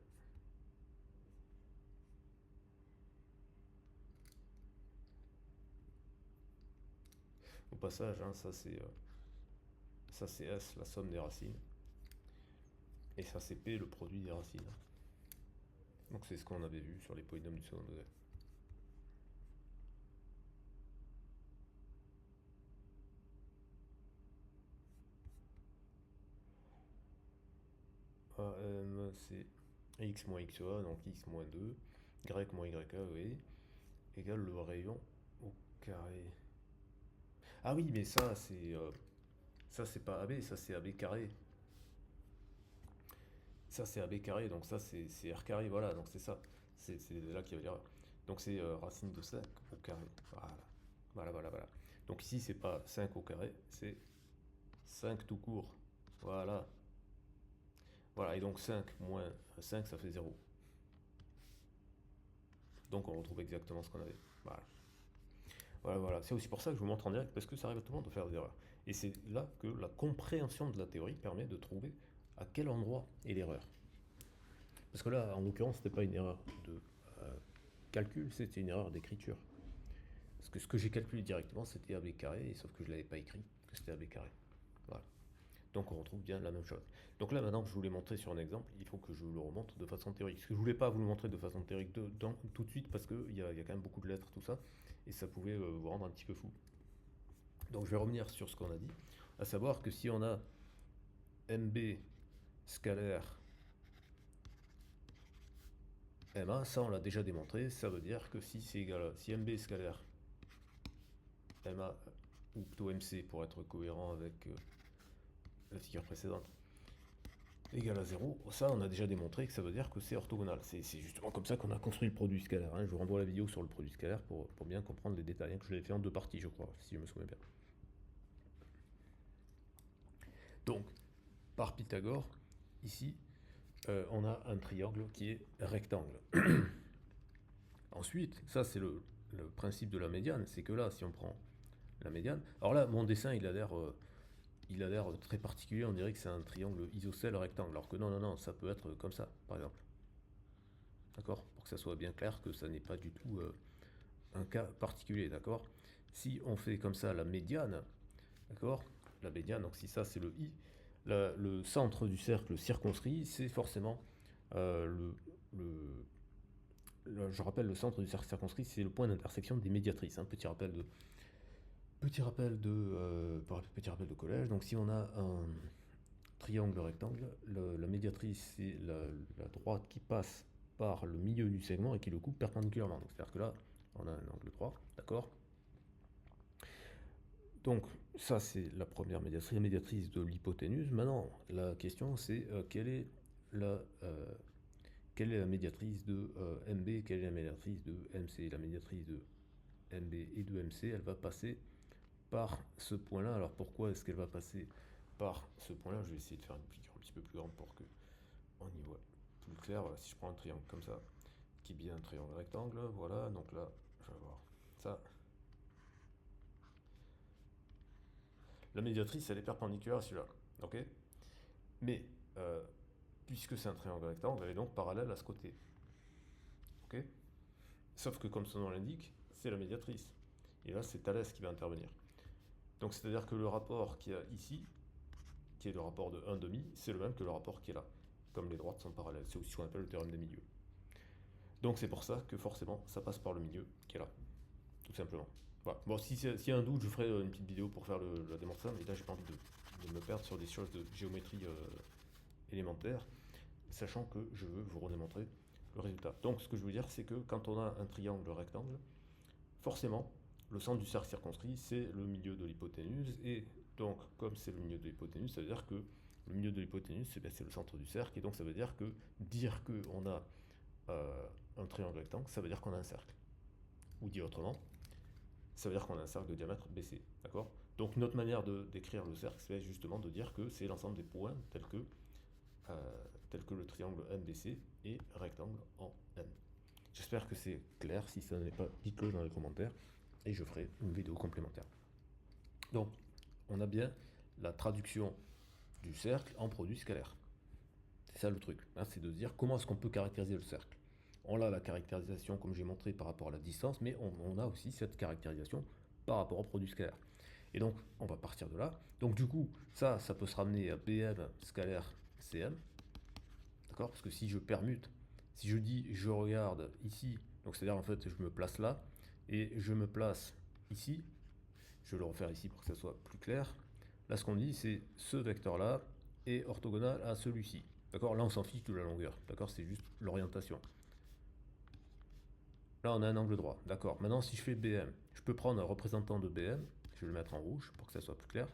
Au passage, hein, ça c'est S, la somme des racines. Et ça c'est P, le produit des racines. Donc c'est ce qu'on avait vu sur les polynômes du second degré. AM c'est x moins xa, donc x moins 2, y moins ya, oui, égale le rayon au carré. Ah oui, mais ça c'est pas AB, ça c'est AB carré. Ça c'est AB carré, donc ça c'est R carré, voilà, donc c'est ça. C'est là qu'il y a l'erreur. Donc c'est racine de 5 au carré. Voilà. Voilà, voilà, voilà. Donc ici c'est pas 5 au carré, c'est 5 tout court. Voilà. Voilà, et donc 5 moins 5 ça fait 0. Donc on retrouve exactement ce qu'on avait. Voilà. Voilà, voilà. C'est aussi pour ça que je vous montre en direct, parce que ça arrive à tout le monde de faire des erreurs. Et c'est là que la compréhension de la théorie permet de trouver à quel endroit est l'erreur. Parce que là, en l'occurrence, c'était pas une erreur de calcul, c'était une erreur d'écriture. Parce que ce que j'ai calculé directement, c'était AB carré, sauf que je ne l'avais pas écrit, que c'était AB carré. Voilà. Donc on retrouve bien la même chose. Donc là maintenant que je vous l'ai montré sur un exemple, il faut que je le remonte de façon théorique. Parce que je voulais pas vous le montrer de façon théorique tout de suite parce qu'il y a quand même beaucoup de lettres, tout ça, et ça pouvait vous rendre un petit peu fou. Donc je vais revenir sur ce qu'on a dit, à savoir que si on a MB scalaire MA, ça on l'a déjà démontré, ça veut dire que si c'est égal à, si MB scalaire MA, ou plutôt MC pour être cohérent avec la figure précédente, égal à 0, ça on a déjà démontré que ça veut dire que c'est orthogonal. C'est justement comme ça qu'on a construit le produit scalaire. Hein. Je vous renvoie la vidéo sur le produit scalaire pour bien comprendre les détails, hein, que je l'ai fait en deux parties je crois, si je me souviens bien. Donc, par Pythagore, ici, on a un triangle qui est rectangle. Ensuite, ça c'est le principe de la médiane, c'est que là, si on prend la médiane, alors là, mon dessin, il a l'air très particulier, on dirait que c'est un triangle isocèle rectangle, alors que non, non, non, ça peut être comme ça, par exemple. D'accord? Pour que ça soit bien clair que ça n'est pas du tout un cas particulier, d'accord? Si on fait comme ça la médiane, d'accord? La médiane, donc si ça c'est le I, le centre du cercle circonscrit, c'est forcément je rappelle, le centre du cercle circonscrit, c'est le point d'intersection des médiatrices. Hein, petit rappel de collège. Donc si on a un triangle rectangle, la médiatrice, c'est la droite qui passe par le milieu du segment et qui le coupe perpendiculairement. C'est-à-dire que là, on a un angle droit, d'accord? Donc ça, c'est la première médiatrice, la médiatrice de l'hypoténuse. Maintenant, la question, c'est quelle est la médiatrice de MB, quelle est la médiatrice de MC? La médiatrice de MB et de MC, elle va passer par ce point-là. Alors pourquoi est-ce qu'elle va passer par ce point-là? Je vais essayer de faire une figure un petit peu plus grande pour que on y voit plus clair. Voilà, si je prends un triangle comme ça, qui est bien un triangle rectangle, voilà, donc là, je vais avoir ça. La médiatrice, elle est perpendiculaire à celui-là, ok? Mais, puisque c'est un triangle rectangle, elle est donc parallèle à ce côté, ok? Sauf que comme son nom l'indique, c'est la médiatrice. Et là, c'est Thalès qui va intervenir. Donc c'est-à-dire que le rapport qu'il y a ici, qui est le rapport de 1,5, c'est le même que le rapport qui est là. Comme les droites sont parallèles, c'est aussi ce qu'on appelle le théorème des milieux. Donc c'est pour ça que forcément, ça passe par le milieu qui est là, tout simplement. Voilà. Bon, s'il y a un doute, je ferai une petite vidéo pour faire la démonstration, mais là, j'ai pas envie de me perdre sur des choses de géométrie élémentaire, sachant que je veux vous redémontrer le résultat. Donc ce que je veux dire, c'est que quand on a un triangle rectangle, forcément, le centre du cercle circonscrit, c'est le milieu de l'hypoténuse, et donc, comme c'est le milieu de l'hypoténuse, ça veut dire que le milieu de l'hypoténuse, c'est le centre du cercle, et donc ça veut dire que dire qu'on a un triangle rectangle, ça veut dire qu'on a un cercle. Ou dit autrement, ça veut dire qu'on a un cercle de diamètre BC, d'accord? Donc notre manière de décrire le cercle, c'est justement de dire que c'est l'ensemble des points tels que le triangle MBC et rectangle en N. J'espère que c'est clair, si ça n'est pas, dites-le dans les commentaires, et je ferai une vidéo complémentaire. Donc, on a bien la traduction du cercle en produit scalaire. C'est ça le truc, hein, c'est de se dire comment est-ce qu'on peut caractériser le cercle. On a la caractérisation, comme j'ai montré, par rapport à la distance, mais on a aussi cette caractérisation par rapport au produit scalaire. Et donc, on va partir de là. Donc, du coup, ça peut se ramener à BM scalaire CM. D'accord? Parce que si je permute, si je dis, je regarde ici, donc c'est-à-dire en fait, je me place là, et je me place ici, je vais le refaire ici pour que ça soit plus clair. Là, ce qu'on dit, c'est ce vecteur-là est orthogonal à celui-ci. D'accord? Là, on s'en fiche de la longueur. D'accord? C'est juste l'orientation. Là, on a un angle droit. D'accord. Maintenant, si je fais BM, je peux prendre un représentant de BM. Je vais le mettre en rouge pour que ça soit plus clair.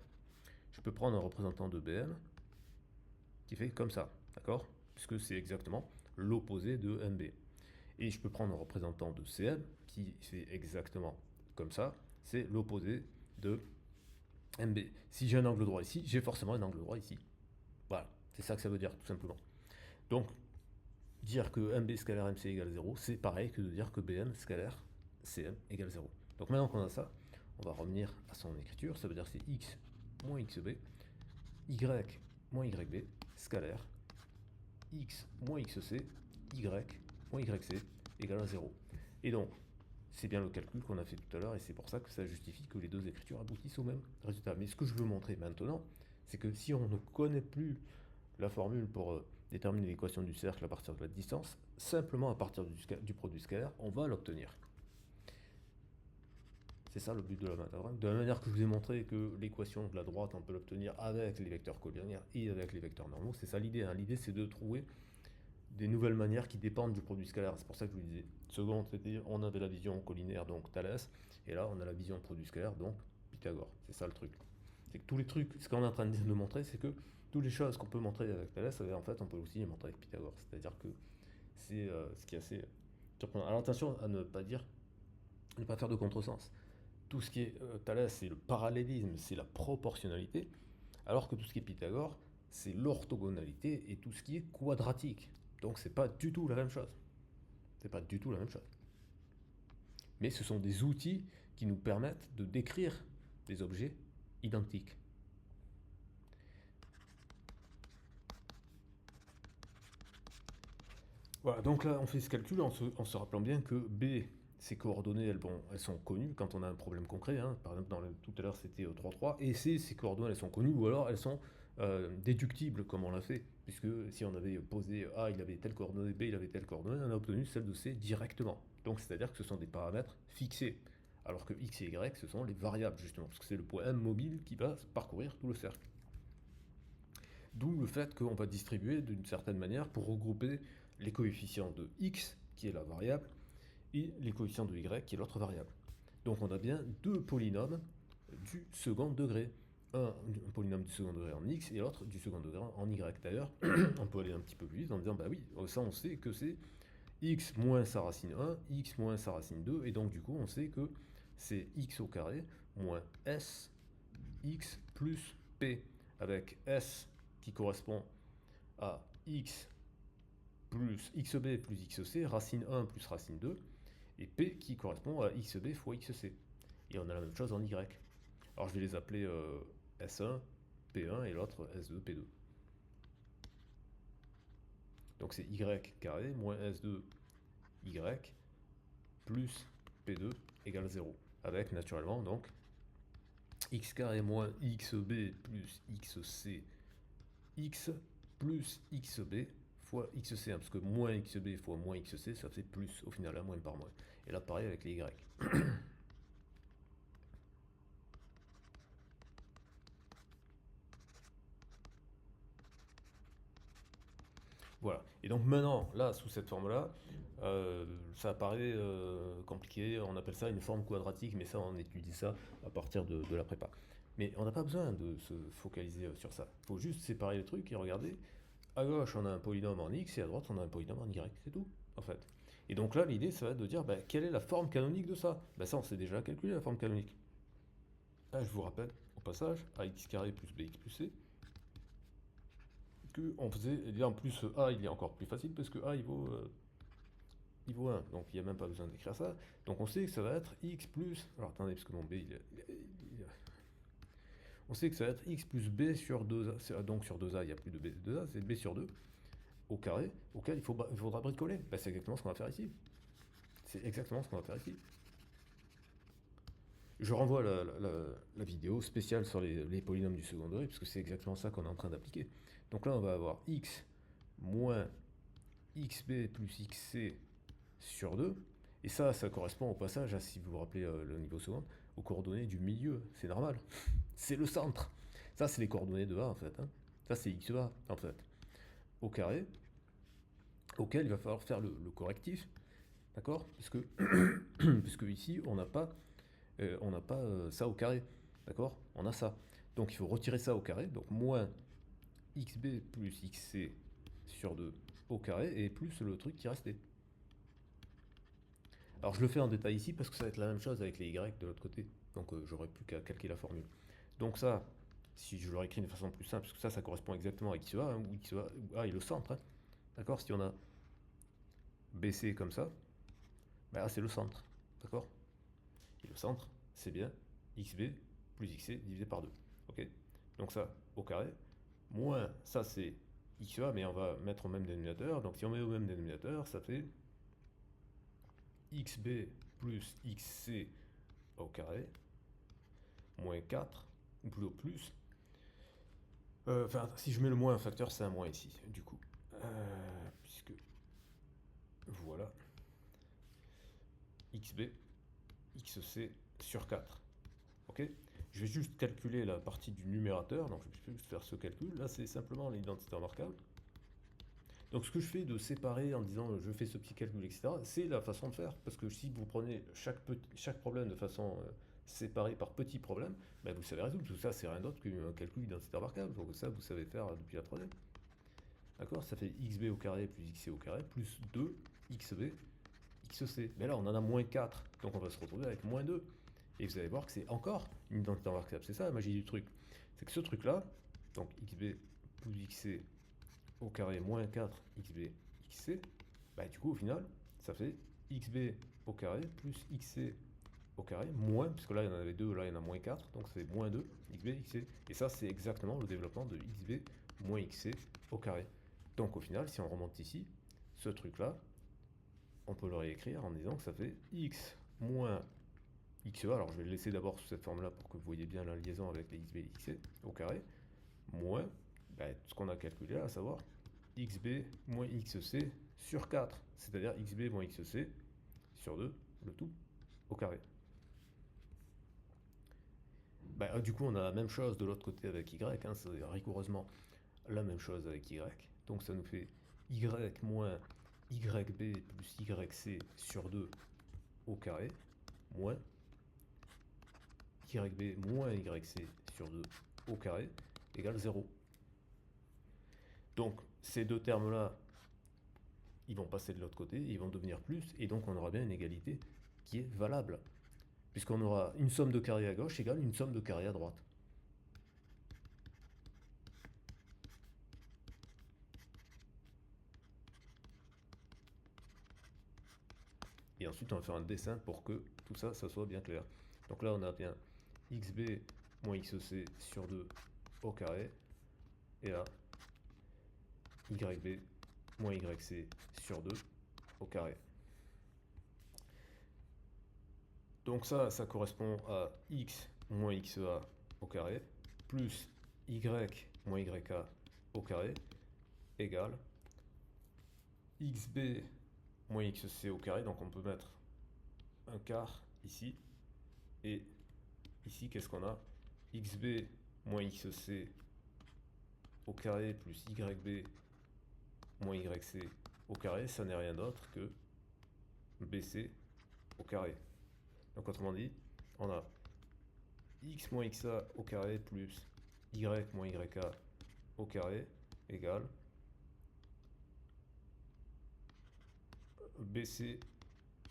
Je peux prendre un représentant de BM qui fait comme ça. D'accord? Puisque c'est exactement l'opposé de MB. Et je peux prendre un représentant de CM qui fait exactement comme ça. C'est l'opposé de MB. Si j'ai un angle droit ici, j'ai forcément un angle droit ici. Voilà, c'est ça que ça veut dire, tout simplement. Donc, dire que MB scalaire MC égale 0, c'est pareil que de dire que BM scalaire CM égale 0. Donc maintenant qu'on a ça, on va revenir à son écriture. Ça veut dire que c'est X moins XB, Y moins YB, scalaire, X moins XC, Y moins YC égale à 0. Et donc, c'est bien le calcul qu'on a fait tout à l'heure, et c'est pour ça que ça justifie que les deux écritures aboutissent au même résultat. Mais ce que je veux montrer maintenant, C'est que si on ne connaît plus la formule pour déterminer l'équation du cercle à partir de la distance, simplement à partir du produit scalaire, on va l'obtenir. C'est ça le but de la maths. De la manière que je vous ai montré que l'équation de la droite, on peut l'obtenir avec les vecteurs collinéaires et avec les vecteurs normaux, c'est ça l'idée. L'idée, c'est de trouver des nouvelles manières qui dépendent du produit scalaire. C'est pour ça que je vous disais. Seconde, c'était on avait la vision collinaire, donc Thalès, et là, on a la vision produit scalaire, donc Pythagore. C'est ça le truc. C'est que tous les trucs, ce qu'on est en train de montrer, c'est que toutes les choses qu'on peut montrer avec Thalès, en fait, on peut aussi les montrer avec Pythagore. C'est-à-dire que c'est ce qui est assez surprenant. Alors attention à ne pas dire, ne pas faire de contresens. Tout ce qui est Thalès, c'est le parallélisme, c'est la proportionnalité, alors que tout ce qui est Pythagore, c'est l'orthogonalité et tout ce qui est quadratique. Donc c'est pas du tout la même chose. C'est pas du tout la même chose. Mais ce sont des outils qui nous permettent de décrire des objets identiques. Voilà, donc là on fait ce calcul en se rappelant bien que B, ces coordonnées, elles sont connues quand on a un problème concret. Par exemple, tout à l'heure c'était 3,3, et C, ces coordonnées, elles sont connues, ou alors elles sont déductibles, comme on l'a fait. Puisque si on avait posé A, il avait telle coordonnée, B, il avait telle coordonnée, on a obtenu celle de C directement. Donc c'est-à-dire que ce sont des paramètres fixés. Alors que X et Y, ce sont les variables, justement, parce que c'est le point M mobile qui va parcourir tout le cercle. D'où le fait qu'on va distribuer d'une certaine manière pour regrouper les coefficients de x, qui est la variable, et les coefficients de y, qui est l'autre variable. Donc on a bien deux polynômes du second degré. Un polynôme du second degré en x et l'autre du second degré en y. D'ailleurs, on peut aller un petit peu plus vite en disant, bah oui, ça on sait que c'est x moins sa racine 1, x moins sa racine 2, et donc du coup on sait que c'est x au carré moins s, x plus p, avec s qui correspond à x plus xb plus xc, racine 1 plus racine 2, et p qui correspond à xb fois xc. Et on a la même chose en y. Alors je vais les appeler S1, P1 et l'autre S2, P2. Donc c'est y carré moins S2 y plus P2 égale 0. Avec naturellement donc x carré moins xb plus xc x plus xb fois xc, parce que moins xb fois moins xc, ça fait plus au final, moins par moins. Et là pareil avec les y. Voilà. Et donc maintenant, là, sous cette forme-là, ça paraît compliqué. On appelle ça une forme quadratique, mais ça, on étudie ça à partir de la prépa. Mais on n'a pas besoin de se focaliser sur ça. Il faut juste séparer les trucs et regarder. À gauche, on a un polynôme en x et à droite, on a un polynôme en y. C'est tout, en fait. Et donc là, l'idée, ça va être de dire, quelle est la forme canonique de ça? Ça, on sait déjà calculer la forme canonique. Là, je vous rappelle, au passage, ax carré plus bx plus c, on faisait, et en plus A il est encore plus facile parce que A il vaut 1, donc il n'y a même pas besoin d'écrire ça. Donc on sait que ça va être x plus, alors attendez parce que mon B on sait que ça va être x plus b sur 2a, donc sur 2a il n'y a plus de b de 2a, c'est b sur 2 au carré, auquel il faudra bricoler. C'est exactement ce qu'on va faire ici. C'est exactement ce qu'on va faire ici. Je renvoie la vidéo spéciale sur les polynômes du second degré, puisque c'est exactement ça qu'on est en train d'appliquer. Donc là, on va avoir x moins xb plus xc sur 2. Et ça correspond au passage, si vous vous rappelez le niveau second, aux coordonnées du milieu. C'est normal. C'est le centre. Ça, c'est les coordonnées de A, en fait. Ça, c'est xa, en fait. Au carré, auquel il va falloir faire le correctif. D'accord? Puisque ici, on n'a pas ça au carré, d'accord? On a ça. Donc il faut retirer ça au carré, donc moins xb plus xc sur 2 au carré, et plus le truc qui restait. Alors je le fais en détail ici, parce que ça va être la même chose avec les y de l'autre côté, donc j'aurais plus qu'à calquer la formule. Donc ça, si je l'aurais écrit de façon plus simple, parce que ça correspond exactement à xa, où xa, où A est le centre, d'accord? Si on a BC comme ça, là c'est le centre, d'accord? Et le centre, c'est bien xb plus xc divisé par 2. Ok? Donc ça, au carré, moins ça c'est xa, mais on va mettre au même dénominateur. Donc si on met au même dénominateur, ça fait xb plus xc au carré, moins 4, ou plutôt plus, Enfin, si je mets le moins un facteur, c'est un moins ici, du coup. Puisque, voilà, xb, xc sur 4. Ok. Je vais juste calculer la partie du numérateur, donc je vais juste faire ce calcul. Là, c'est simplement l'identité remarquable. Donc ce que je fais de séparer en disant je fais ce petit calcul, etc., c'est la façon de faire. Parce que si vous prenez chaque problème de façon séparée par petits problèmes, ben vous savez résoudre. Tout ça, c'est rien d'autre qu'un calcul d'identité remarquable. Donc ça, vous savez faire depuis la troisième. D'accord. Ça fait xb au carré plus xc au carré plus 2 xb xc. Mais là, on en a moins 4. Donc on va se retrouver avec moins 2. Et vous allez voir que c'est encore une identité remarquable. C'est ça la magie du truc. C'est que ce truc-là, donc xb plus xc au carré moins 4 xb xc, bah du coup au final ça fait xb au carré plus xc au carré moins, puisque là il y en avait 2, là il y en a moins 4, donc c'est moins 2 xb xc. Et ça c'est exactement le développement de xb moins xc au carré. Donc au final si on remonte ici, ce truc là, on peut le réécrire en disant que ça fait x moins xe, alors je vais le laisser d'abord sous cette forme là pour que vous voyez bien la liaison avec les xb et xc au carré, moins bah, ce qu'on a calculé là, à savoir xb moins xc sur 4, c'est-à-dire xb moins xc sur 2, le tout au carré. Bah, du coup, on a la même chose de l'autre côté avec y, hein, c'est rigoureusement la même chose avec y. Donc ça nous fait y moins yb plus yc sur 2 au carré, moins yb moins yc sur 2 au carré égale 0. Donc ces deux termes-là, ils vont passer de l'autre côté, ils vont devenir plus, et donc on aura bien une égalité qui est valable, puisqu'on aura une somme de carrés à gauche égale une somme de carrés à droite. Et ensuite on va faire un dessin pour que tout ça, ça soit bien clair. Donc là on a bien xb moins xc sur 2 au carré, et là yb moins yc sur 2 au carré. Donc ça correspond à x moins xa au carré, plus y moins yk au carré, égale xb moins xc au carré, donc on peut mettre un quart ici, et ici qu'est-ce qu'on a? Xb moins xc au carré plus yb moins yc au carré, ça n'est rien d'autre que bc au carré. Donc autrement dit, on a x moins xa au carré plus y moins yk au carré égale bc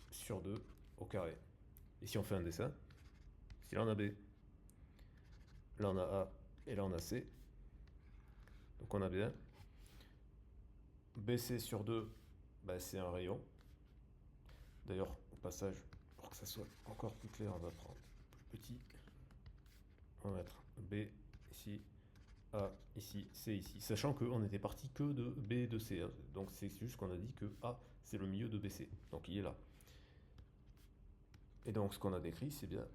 sur 2 au carré. Et si on fait un dessin, si là on a b, là on a a, et là on a c, donc on a bien bc sur 2, bah, c'est un rayon. D'ailleurs, au passage, pour que ça soit encore plus clair, on va prendre plus petit. On va mettre B ici, A ici, C ici. Sachant qu'on était parti que de B et de C. Donc c'est juste qu'on a dit que A, c'est le milieu de BC. Donc il est là. Et donc ce qu'on a décrit, c'est bien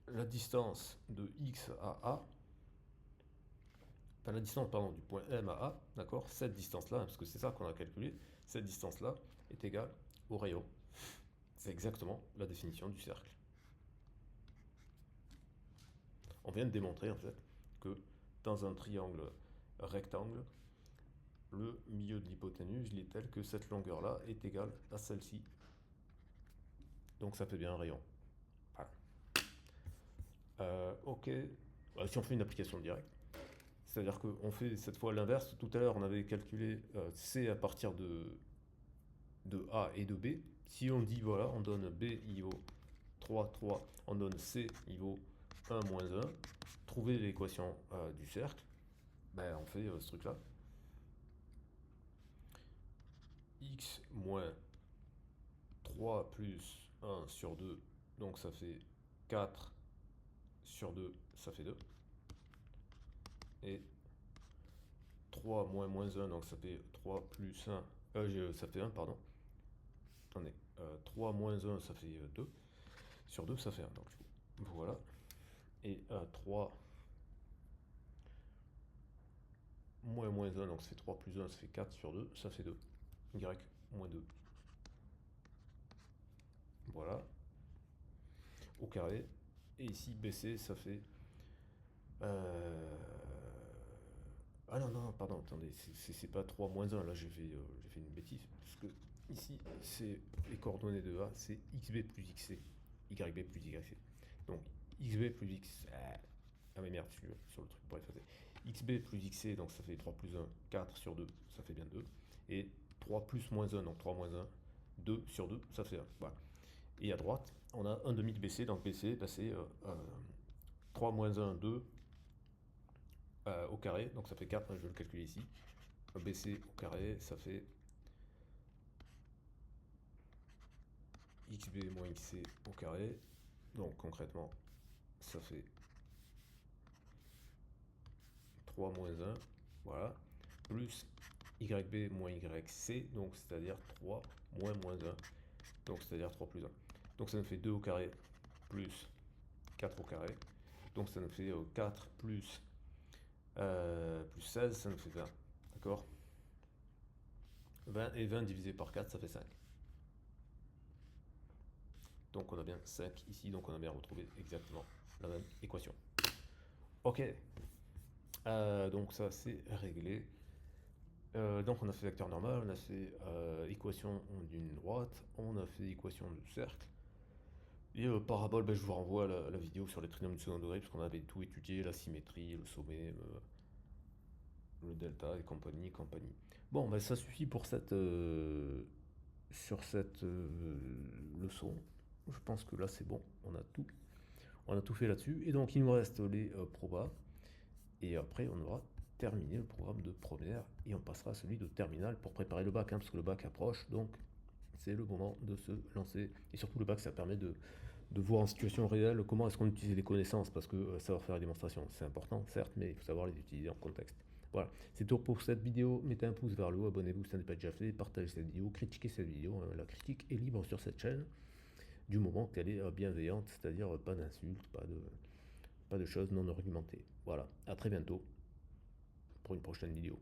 la distance de X à A. Enfin la distance, pardon, du point M à A, d'accord? Cette distance-là, parce que c'est ça qu'on a calculé, cette distance-là est égale au rayon. C'est exactement la définition du cercle. On vient de démontrer en fait que dans un triangle rectangle, le milieu de l'hypoténuse il est tel que cette longueur-là est égale à celle-ci. Donc ça fait bien un rayon. Voilà. Ok. Si on fait une application directe, c'est-à-dire qu'on fait cette fois l'inverse. Tout à l'heure, on avait calculé C à partir de A et de B. Si on dit, voilà, on donne B, il vaut 3, 3, on donne C, il vaut 1, moins 1, trouver l'équation du cercle, ben, on fait ce truc-là. X moins 3 plus 1 sur 2, donc ça fait 4 sur 2, ça fait 2. Et 3 moins moins 1, donc ça fait 3 plus 1, ça fait 1, pardon. Attendez, 3 moins 1, ça fait 2. Sur 2, ça fait 1. Donc voilà. Et 3 moins 1, donc ça fait 3 plus 1, ça fait 4 sur 2, ça fait 2. Y moins 2. Voilà. Au carré. Et ici, BC, ça fait... Ah non, non, pardon, attendez, c'est pas 3 moins 1, là j'ai fait une bêtise. Parce que ici, c'est les coordonnées de A, c'est xb plus xc. YB plus YC. Donc xb plus x... Ah mais merde, je suis sur le truc pour effacer. XB plus XC, donc ça fait 3 plus 1, 4 sur 2, ça fait bien 2. Et 3 plus moins 1, donc 3 moins 1, 2 sur 2, ça fait 1. Voilà. Et à droite, on a un demi de BC, donc BC, bah, c'est 3 moins 1, 2 au carré, donc ça fait 4, je vais le calculer ici. BC au carré, ça fait XB moins XC au carré. Donc concrètement, ça fait 3 moins 1, voilà, plus YB moins YC, donc c'est-à-dire 3 moins 1, donc c'est-à-dire 3 plus 1. Donc ça nous fait 2 au carré plus 4 au carré, donc ça nous fait 4 plus 16, ça nous fait 20, d'accord? 20 et 20 divisé par 4, ça fait 5. Donc on a bien 5 ici, donc on a bien retrouvé exactement la même équation. Ok, donc ça c'est réglé. Donc on a fait vecteur normal, on a fait équation d'une droite, on a fait équation de cercle. Et parabole, ben, je vous renvoie à la vidéo sur les trinomies de second degré, parce qu'on avait tout étudié, la symétrie, le sommet, le delta et compagnie, compagnie. Bon, ben, ça suffit pour sur cette leçon. Je pense que là c'est bon, on a tout fait là-dessus. Et donc il nous reste les probas. Et après on aura terminé le programme de première et on passera à celui de terminale pour préparer le bac, hein, parce que le bac approche. Donc c'est le moment de se lancer. Et surtout le bac, ça permet de voir en situation réelle comment est-ce qu'on utilise les connaissances, parce que savoir faire la démonstration, c'est important, certes, mais il faut savoir les utiliser en contexte. Voilà, c'est tout pour cette vidéo. Mettez un pouce vers le haut, abonnez-vous si ce n'est pas déjà fait, partagez cette vidéo, critiquez cette vidéo. La critique est libre sur cette chaîne, du moment qu'elle est bienveillante, c'est-à-dire pas d'insultes, pas de choses non argumentées. Voilà, à très bientôt pour une prochaine vidéo.